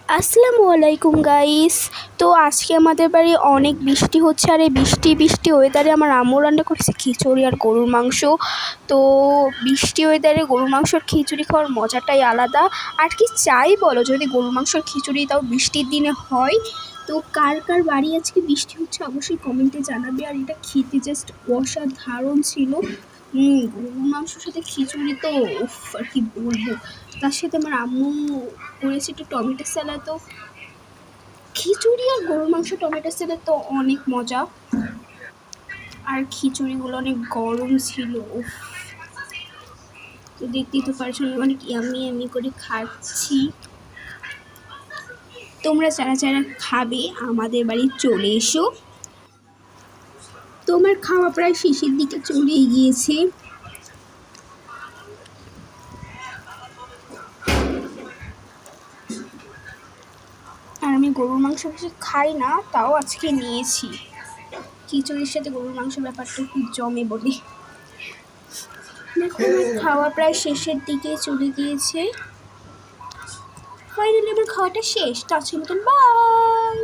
আসসালামু আলাইকুম গাইস। তো আজকে আমাদের বাড়ি অনেক বৃষ্টি হচ্ছে, আর এই বৃষ্টি ওয়েদারে আমার আম্মু রান্না করেছে খিচুড়ি আর গরুর মাংস। তো বৃষ্টি ওয়েদারে গরুর মাংসর খিচুড়ি খাওয়ার মজাটাই আলাদা। আর কি চাই বলো, যদি গরুর মাংসর খিচুড়ি তাও বৃষ্টির দিনে হয়। তো কার কার বাড়ি আজকে বৃষ্টি হচ্ছে অবশ্যই কমেন্টে জানাবে। আর এটা খেতে জাস্ট অসাধারণ ছিল। গরুর মাংসর সাথে খিচুড়ি তো উফ, আর কি বলবো। তার সাথে আমার আম্মু করেছে একটু টমেটো স্যালাড। তো খিচুড়ি আর গরুর মাংস টমেটো স্যালাড তো অনেক মজা। আর খিচুড়িগুলো অনেক গরম ছিল, উফ। তো দেখতেই তো পারছো অনেক ইয়ামি করে খাচ্ছি। তোমরা যারা যারা খাবে আমাদের বাড়ি চলে এসো। তোমার খাওয়া প্রায় শেষের দিকে চলে গিয়েছে। আর আমি গরুর মাংস বেশি খাই না, তাও আজকে নিয়েছি। খিচুড়ির সাথে গরুর মাংস ব্যাপারটা খুব জমে বলে। দেখো আমার খাওয়া প্রায় শেষের দিকে চলে গিয়েছে। ফাইনালি আমার খাওয়াটা শেষ। তো আজকের মতন বাই।